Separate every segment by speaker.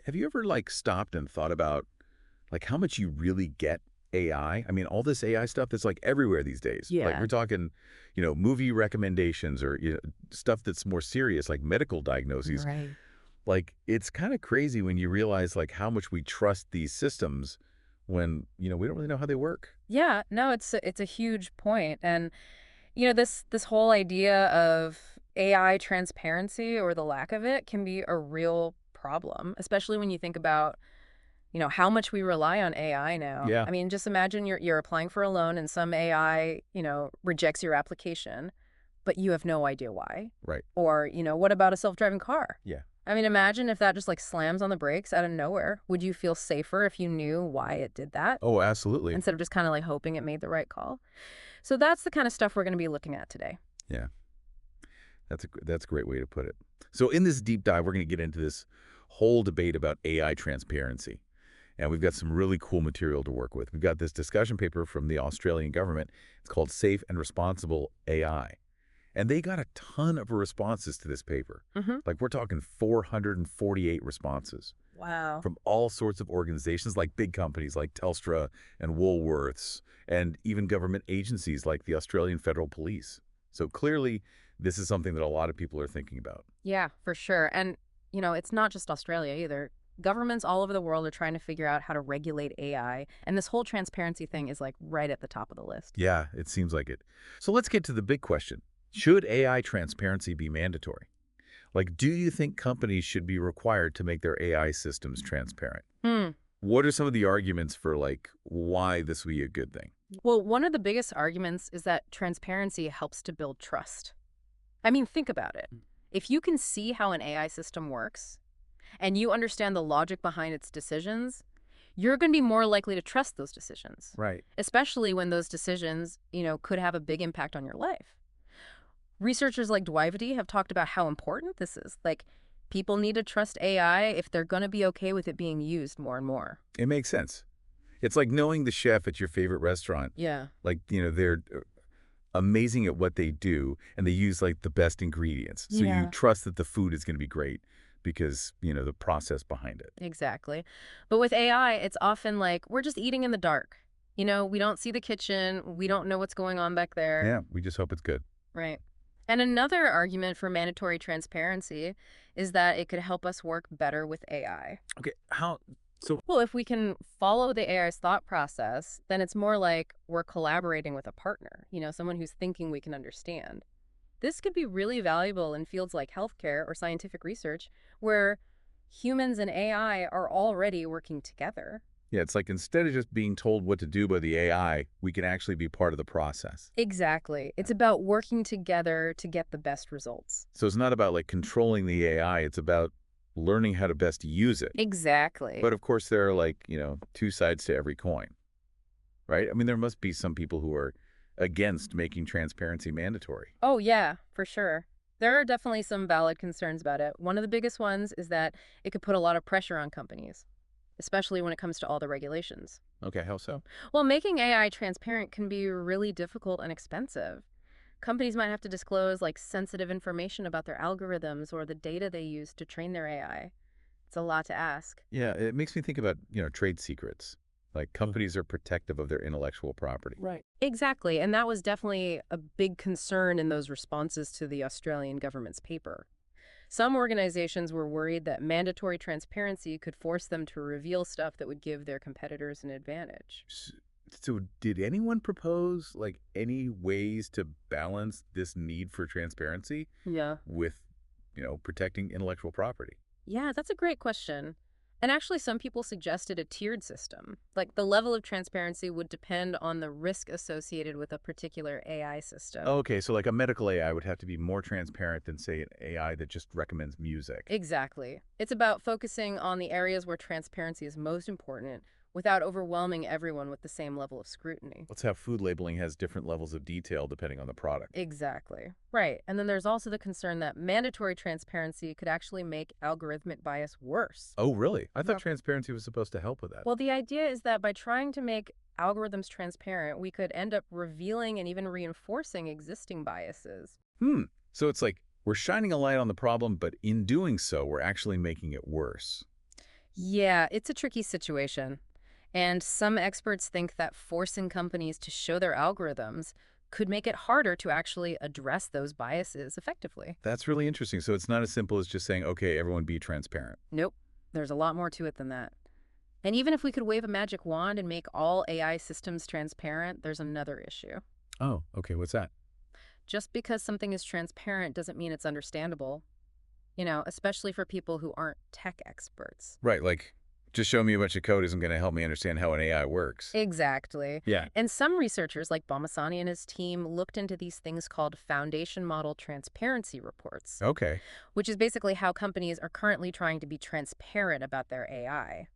Speaker 1: have you ever like stopped and thought about like how much you really get AI? I mean, all this AI stuff that's like everywhere these days. Like we're
Speaker 2: Yeah.
Speaker 1: talking, movie recommendations or stuff that's more serious, like medical diagnoses.
Speaker 2: Right.
Speaker 1: Like it's kind of crazy when you realize like how much we trust these systems when, we don't really know how they work.
Speaker 2: Yeah, no, it's a huge point. And this whole idea of AI transparency or the lack of it can be a real problem, especially when you think about, how much we rely on AI now.
Speaker 1: Yeah,
Speaker 2: I mean, just imagine you're applying for a loan and some AI, rejects your application, but you have no idea why.
Speaker 1: right.
Speaker 2: Or, what about a self-driving car?
Speaker 1: Yeah.
Speaker 2: I mean, imagine if that just like slams on the brakes out of nowhere. Would you feel safer if you knew why it did that
Speaker 1: Oh, absolutely.
Speaker 2: instead of just kind of like hoping it made the right call? So that's the kind of stuff we're going to be looking at today.
Speaker 1: Yeah. That's a great way to put it. So in this deep dive, we're going to get into this whole debate about AI transparency. And we've got some really cool material to work with. We've got this discussion paper from the Australian government. It's called Safe and Responsible AI. And they got a ton of responses to this paper.
Speaker 2: Mm-hmm.
Speaker 1: Like we're talking 448 responses
Speaker 2: Wow.
Speaker 1: from all sorts of organizations like big companies like Telstra and Woolworths and even government agencies like the Australian Federal Police. So clearly, this is something that a lot of people are thinking about.
Speaker 2: Yeah, for sure. And, it's not just Australia either. Governments all over the world are trying to figure out how to regulate AI. And this whole transparency thing is like right at the top of the list.
Speaker 1: Yeah, it seems like it. So let's get to the big question. Should AI transparency be mandatory? Like, do you think companies should be required to make their AI systems transparent?
Speaker 2: Hmm.
Speaker 1: What are some of the arguments for, like, why this would be a good thing?
Speaker 2: Well, one of the biggest arguments is that transparency helps to build trust. I mean, think about it. If you can see how an AI system works and you understand the logic behind its decisions, you're going to be more likely to trust those decisions,
Speaker 1: Right.
Speaker 2: especially when those decisions, could have a big impact on your life. Researchers like Dwivedy have talked about how important this is. Like, people need to trust AI if they're going to be okay with it being used more and more.
Speaker 1: It makes sense. It's like knowing the chef at your favorite restaurant.
Speaker 2: Yeah.
Speaker 1: Like, they're amazing at what they do, and they use, like, the best ingredients. So you
Speaker 2: Yeah.
Speaker 1: trust that the food is going to be great because, the process behind it.
Speaker 2: Exactly. But with AI, it's often like we're just eating in the dark. We don't see the kitchen. We don't know what's going on back there.
Speaker 1: Yeah, we just hope it's good.
Speaker 2: Right. And another argument for mandatory transparency is that it could help us work better with AI.
Speaker 1: Okay, how? So,
Speaker 2: Well, if we can follow the AI's thought process, then it's more like we're collaborating with a partner, someone who's thinking we can understand. This could be really valuable in fields like healthcare or scientific research, where humans and AI are already working together.
Speaker 1: yeah, it's like instead of just being told what to do by the AI, we can actually be part of the process.
Speaker 2: Exactly. It's about working together to get the best results.
Speaker 1: So it's not about like controlling the AI, it's about learning how to best use it.
Speaker 2: Exactly.
Speaker 1: But of course, there are like, two sides to every coin, right? I mean, there must be some people who are against making transparency mandatory.
Speaker 2: Oh, yeah, for sure. There are definitely some valid concerns about it. One of the biggest ones is that it could put a lot of pressure on companies, especially when it comes to all the regulations.
Speaker 1: Okay, how so?
Speaker 2: Well, making AI transparent can be really difficult and expensive. Companies might have to disclose like sensitive information about their algorithms or the data they use to train their AI. It's a lot to ask.
Speaker 1: Yeah, it makes me think about, trade secrets. Like companies are protective of their intellectual property.
Speaker 2: Right. Exactly. And that was definitely a big concern in those responses to the Australian government's paper. Some organizations were worried that mandatory transparency could force them to reveal stuff that would give their competitors an advantage.
Speaker 1: So did anyone propose like any ways to balance this need for transparency
Speaker 2: Yeah.
Speaker 1: with, protecting intellectual property?
Speaker 2: Yeah, that's a great question. And actually, some people suggested a tiered system. Like the level of transparency would depend on the risk associated with a particular AI system.
Speaker 1: Okay, so like a medical AI would have to be more transparent than, say, an AI that just recommends music.
Speaker 2: Exactly. It's about focusing on the areas where transparency is most important without overwhelming everyone with the same level of scrutiny.
Speaker 1: Let's have food labeling has different levels of detail depending on the product.
Speaker 2: Exactly. Right. And then there's also the concern that mandatory transparency could actually make algorithmic bias worse.
Speaker 1: Oh, really? I thought
Speaker 2: Yep.
Speaker 1: transparency was supposed to help with that.
Speaker 2: Well, the idea is that by trying to make algorithms transparent, we could end up revealing and even reinforcing existing biases.
Speaker 1: So it's like we're shining a light on the problem, but in doing so, we're actually making it worse.
Speaker 2: Yeah, it's a tricky situation. And some experts think that forcing companies to show their algorithms could make it harder to actually address those biases effectively.
Speaker 1: That's really interesting. So it's not as simple as just saying, okay, everyone be transparent.
Speaker 2: Nope, there's a lot more to it than that. And even if we could wave a magic wand and make all AI systems transparent, there's another issue.
Speaker 1: Oh, okay, what's that?
Speaker 2: Just because something is transparent doesn't mean it's understandable, especially for people who aren't tech experts.
Speaker 1: Right, like just show me a bunch of code isn't going to help me understand how an AI works.
Speaker 2: Exactly.
Speaker 1: Yeah.
Speaker 2: And some researchers, like Bomasani and his team, looked into these things called foundation model transparency reports,
Speaker 1: Okay.
Speaker 2: which is basically how companies are currently trying to be transparent about their AI.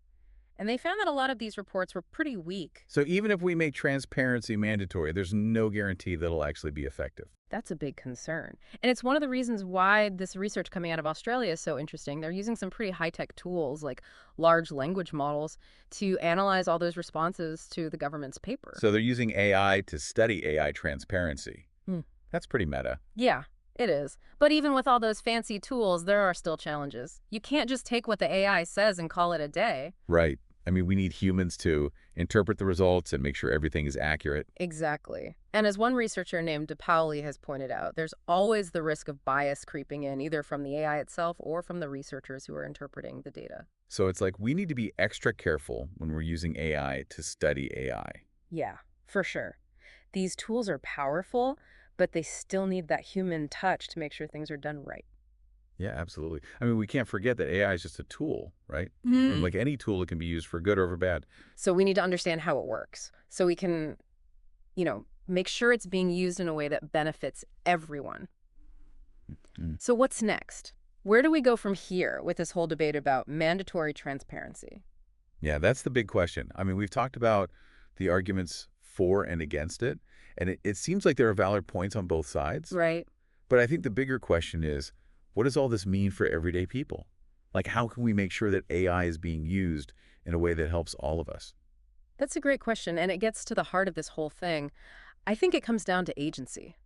Speaker 2: And they found that a lot of these reports were pretty weak.
Speaker 1: So even if we make transparency mandatory, there's no guarantee that it'll actually be effective.
Speaker 2: That's a big concern. And it's one of the reasons why this research coming out of Australia is so interesting. They're using some pretty high-tech tools like large language models to analyze all those responses to the government's paper.
Speaker 1: So they're using AI to study AI transparency.
Speaker 2: Hmm.
Speaker 1: That's pretty meta.
Speaker 2: Yeah, it is. But even with all those fancy tools, there are still challenges. You can't just take what the AI says and call it a day.
Speaker 1: Right. I mean, we need humans to interpret the results and make sure everything is accurate.
Speaker 2: Exactly. And as one researcher named DePauli has pointed out, there's always the risk of bias creeping in, either from the AI itself or from the researchers who are interpreting the data.
Speaker 1: So it's like we need to be extra careful when we're using AI to study AI.
Speaker 2: Yeah, for sure. These tools are powerful, but they still need that human touch to make sure things are done right.
Speaker 1: Yeah, absolutely. I mean, we can't forget that AI is just a tool, right? And like any tool, it can be used for good or for bad.
Speaker 2: So we need to understand how it works so we can, make sure it's being used in a way that benefits everyone.
Speaker 1: Mm.
Speaker 2: So what's next? Where do we go from here with this whole debate about mandatory transparency?
Speaker 1: Yeah, that's the big question. I mean, we've talked about the arguments for and against it, and it seems like there are valid points on both sides.
Speaker 2: Right.
Speaker 1: But I think the bigger question is, what does all this mean for everyday people? Like, how can we make sure that AI is being used in a way that helps all of us?
Speaker 2: That's a great question, and it gets to the heart of this whole thing. I think it comes down to agency,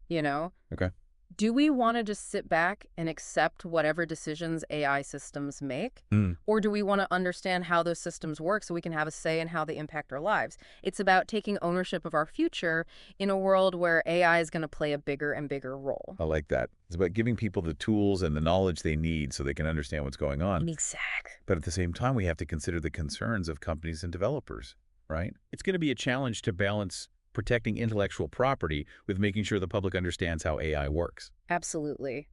Speaker 2: you know?
Speaker 1: Okay.
Speaker 2: Do we want to just sit back and accept whatever decisions AI systems make?
Speaker 1: Mm.
Speaker 2: Or do we want to understand how those systems work so we can have a say in how they impact our lives? It's about taking ownership of our future in a world where AI is going to play a bigger and bigger role.
Speaker 1: I like that. It's about giving people the tools and the knowledge they need so they can understand what's going on.
Speaker 2: Exactly.
Speaker 1: But at the same time, we have to consider the concerns of companies and developers, right?
Speaker 3: It's going to be a challenge to balance protecting intellectual property with making sure the public understands how AI works.
Speaker 2: Absolutely.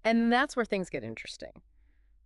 Speaker 2: And that's where things get interesting.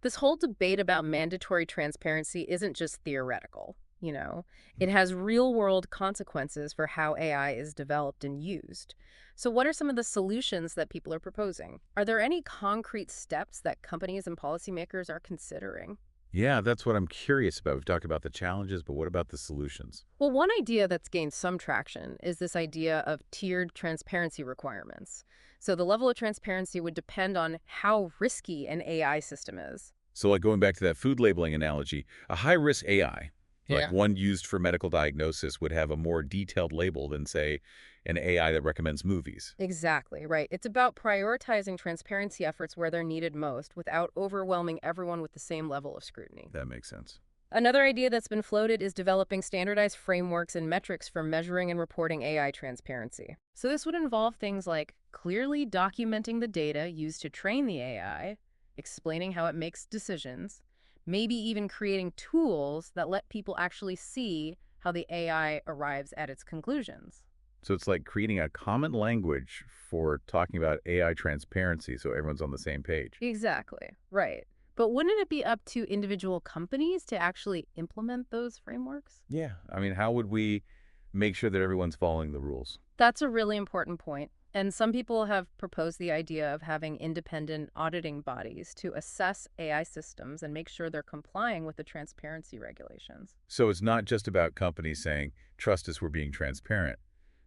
Speaker 2: This whole debate about mandatory transparency isn't just theoretical. It has real-world consequences for how AI is developed and used. So what are some of the solutions that people are proposing? Are there any concrete steps that companies and policymakers are considering?
Speaker 1: Yeah, that's what I'm curious about. We've talked about the challenges, but what about the solutions?
Speaker 2: Well, one idea that's gained some traction is this idea of tiered transparency requirements. So the level of transparency would depend on how risky an AI system is.
Speaker 1: So like going back to that food labeling analogy, a high-risk AI, like
Speaker 3: Yeah.
Speaker 1: one used for medical diagnosis, would have a more detailed label than, say, an AI that recommends movies.
Speaker 2: Exactly, right. It's about prioritizing transparency efforts where they're needed most without overwhelming everyone with the same level of scrutiny.
Speaker 1: That makes sense.
Speaker 2: Another idea that's been floated is developing standardized frameworks and metrics for measuring and reporting AI transparency. So this would involve things like clearly documenting the data used to train the AI, explaining how it makes decisions, maybe even creating tools that let people actually see how the AI arrives at its conclusions.
Speaker 1: So it's like creating a common language for talking about AI transparency so everyone's on the same page.
Speaker 2: Exactly, right. But wouldn't it be up to individual companies to actually implement those frameworks?
Speaker 1: Yeah. I mean, how would we make sure that everyone's following the rules?
Speaker 2: That's a really important point. And some people have proposed the idea of having independent auditing bodies to assess AI systems and make sure they're complying with the transparency regulations.
Speaker 1: So it's not just about companies saying, trust us, we're being transparent.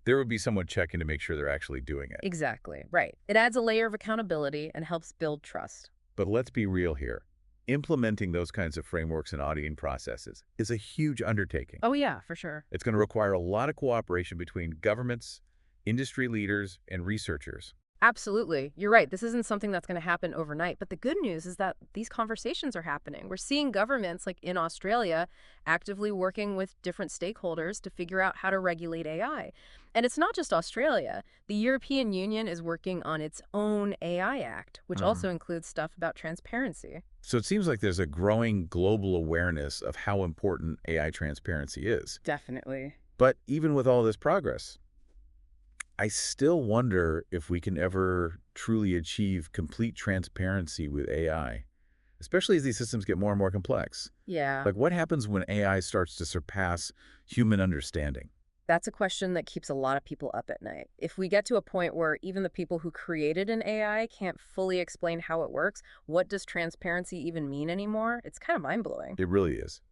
Speaker 1: There would be someone checking to make sure they're actually doing it.
Speaker 2: Exactly, right. It adds a layer of accountability and helps build trust.
Speaker 1: But let's be real here. Implementing those kinds of frameworks and auditing processes is a huge undertaking.
Speaker 2: Oh, yeah, for sure.
Speaker 1: It's going to require a lot of cooperation between governments, industry leaders, and researchers.
Speaker 2: Absolutely. You're right. This isn't something that's going to happen overnight. But the good news is that these conversations are happening. We're seeing governments, like in Australia, actively working with different stakeholders to figure out how to regulate AI. And it's not just Australia. The European Union is working on its own AI Act, which
Speaker 1: Mhm.
Speaker 2: also includes stuff about transparency.
Speaker 1: So it seems like there's a growing global awareness of how important AI transparency is.
Speaker 2: Definitely.
Speaker 1: But even with all this progress, I still wonder if we can ever truly achieve complete transparency with AI, especially as these systems get more and more complex.
Speaker 2: Yeah.
Speaker 1: Like, what happens when AI starts to surpass human understanding?
Speaker 2: That's a question that keeps a lot of people up at night. If we get to a point where even the people who created an AI can't fully explain how it works, what does transparency even mean anymore? It's kind of mind-blowing.
Speaker 1: It really is.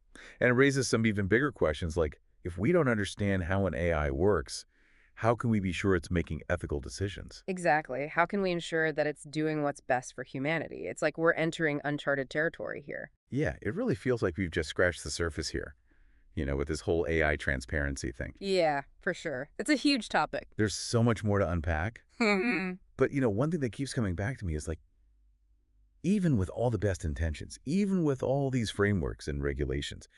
Speaker 1: And it raises some even bigger questions like, if we don't understand how an AI works, how can we be sure it's making ethical decisions?
Speaker 2: Exactly. How can we ensure that it's doing what's best for humanity? It's like we're entering uncharted territory here.
Speaker 1: Yeah, it really feels like we've just scratched the surface here, with this whole AI transparency thing.
Speaker 2: Yeah, for sure. It's a huge topic.
Speaker 1: There's so much more to unpack.
Speaker 2: Mhm.
Speaker 1: But, one thing that keeps coming back to me is like, even with all the best intentions, even with all these frameworks and regulations,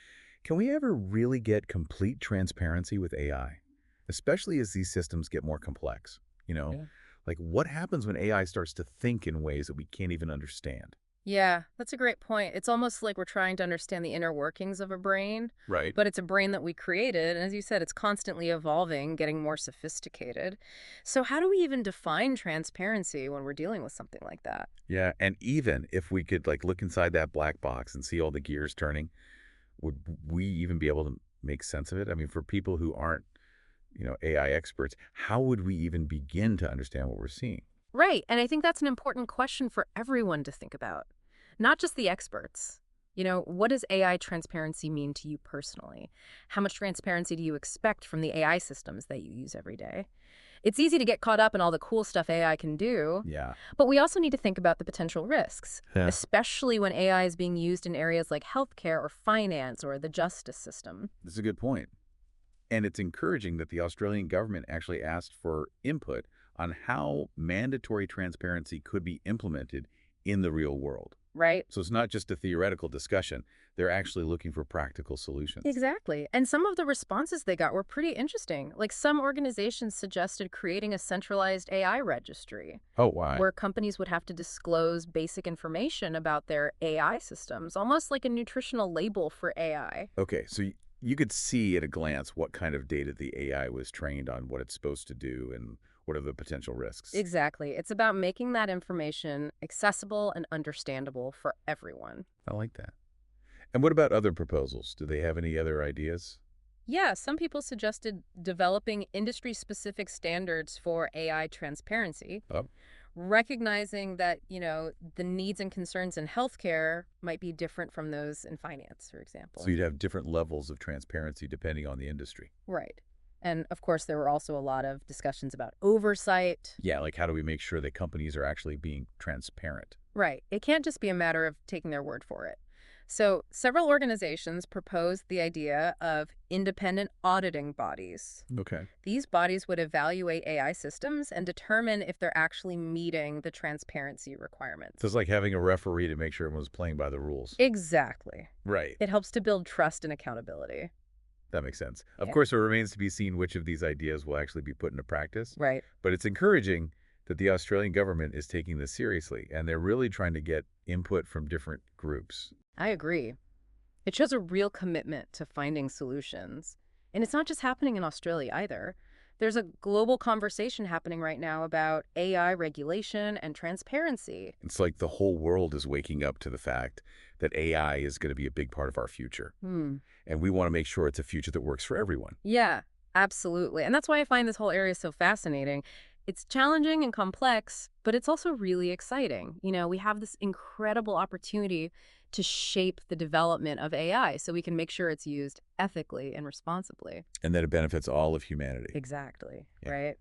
Speaker 1: can we ever really get complete transparency with AI? Especially as these systems get more complex,
Speaker 2: Yeah.
Speaker 1: Like what happens when AI starts to think in ways that we can't even understand?
Speaker 2: Yeah, that's a great point. It's almost like we're trying to understand the inner workings of a brain,
Speaker 1: Right.
Speaker 2: but it's a brain that we created. And as you said, it's constantly evolving, getting more sophisticated. So, how do we even define transparency when we're dealing with something like that?
Speaker 1: Yeah, and even if we could like look inside that black box and see all the gears turning, would we even be able to make sense of it? I mean, for people who aren't, AI experts, how would we even begin to understand what we're seeing?
Speaker 2: Right. And I think that's an important question for everyone to think about, not just the experts. What does AI transparency mean to you personally? How much transparency do you expect from the AI systems that you use every day? It's easy to get caught up in all the cool stuff AI can do,
Speaker 1: Yeah.
Speaker 2: but we also need to think about the potential risks,
Speaker 1: Yeah.
Speaker 2: especially when AI is being used in areas like healthcare or finance or the justice system.
Speaker 1: That's a good point. And it's encouraging that the Australian government actually asked for input on how mandatory transparency could be implemented in the real world.
Speaker 2: Right?
Speaker 1: So it's not just a theoretical discussion. They're actually looking for practical solutions.
Speaker 2: Exactly. And some of the responses they got were pretty interesting. Like some organizations suggested creating a centralized AI registry
Speaker 1: Oh, why?
Speaker 2: where companies would have to disclose basic information about their AI systems, almost like a nutritional label for AI.
Speaker 1: Okay, so you could see at a glance what kind of data the AI was trained on, what it's supposed to do, and what are the potential risks.
Speaker 2: Exactly. It's about making that information accessible and understandable for everyone.
Speaker 1: I like that. And what about other proposals? Do they have any other ideas?
Speaker 2: Yeah, some people suggested developing industry-specific standards for AI transparency,
Speaker 1: Oh,
Speaker 2: recognizing that, the needs and concerns in healthcare might be different from those in finance, for
Speaker 1: so
Speaker 2: example.
Speaker 1: you'd have different levels of transparency depending on the industry.
Speaker 2: Right. And of course, there were also a lot of discussions about oversight.
Speaker 1: Yeah, like how do we make sure that companies are actually being transparent?
Speaker 2: Right. It can't just be a matter of taking their word for it. So, several organizations proposed the idea of independent auditing bodies.
Speaker 1: Okay.
Speaker 2: These bodies would evaluate AI systems and determine if they're actually meeting the transparency requirements.
Speaker 1: So it's like having a referee to make sure everyone's playing by the rules.
Speaker 2: Exactly.
Speaker 1: Right.
Speaker 2: It helps to build trust and accountability.
Speaker 1: That makes sense. Of
Speaker 2: Yeah.
Speaker 1: course, it remains to be seen which of these ideas will actually be put into practice,
Speaker 2: Right.
Speaker 1: but it's encouraging that the Australian government is taking this seriously, and they're really trying to get input from different groups.
Speaker 2: I agree. It shows a real commitment to finding solutions. And it's not just happening in Australia either. There's a global conversation happening right now about AI regulation and transparency.
Speaker 1: It's like the whole world is waking up to the fact that AI is going to be a big part of our future,
Speaker 2: Hmm.
Speaker 1: and we want to make sure it's a future that works for everyone.
Speaker 2: Yeah, absolutely. And that's why I find this whole area so fascinating. It's challenging and complex, but it's also really exciting. We have this incredible opportunity to shape the development of AI so we can make sure it's used ethically and responsibly.
Speaker 1: And that it benefits all of humanity.
Speaker 2: Exactly,
Speaker 1: Yeah.
Speaker 2: right?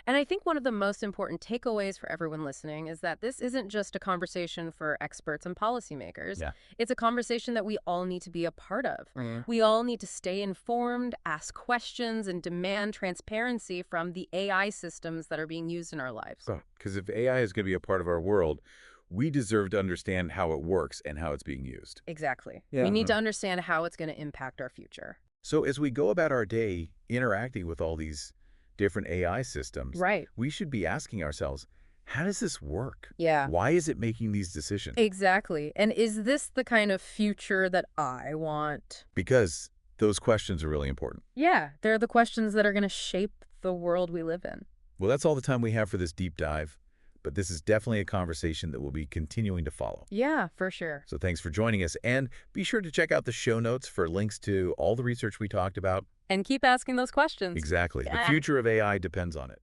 Speaker 2: And I think one of the most important takeaways for everyone listening is that this isn't just a conversation for experts and policymakers.
Speaker 3: Yeah.
Speaker 2: It's a conversation that we all need to be a part of.
Speaker 3: Mhm.
Speaker 2: We all need to stay informed, ask questions, and demand transparency from the AI systems that are being used in our lives.
Speaker 1: Because if AI is going to be a part of our world, we deserve to understand how it works and how it's being used.
Speaker 2: Exactly.
Speaker 3: Yeah.
Speaker 2: We need to understand how it's going to impact our future.
Speaker 1: So as we go about our day interacting with all these different AI systems,
Speaker 2: Right.
Speaker 1: we should be asking ourselves, how does this work?
Speaker 2: Yeah.
Speaker 1: Why is it making these decisions?
Speaker 2: Exactly. And is this the kind of future that I want?
Speaker 1: Because those questions are really important.
Speaker 2: Yeah, they're the questions that are going to shape the world we live in.
Speaker 1: Well, that's all the time we have for this deep dive, but this is definitely a conversation that we'll be continuing to follow.
Speaker 2: Yeah, for sure.
Speaker 1: So thanks for joining us, and be sure to check out the show notes for links to all the research we talked about.
Speaker 2: And keep asking those questions.
Speaker 1: Exactly. The
Speaker 2: Yeah.
Speaker 1: future of AI depends on it.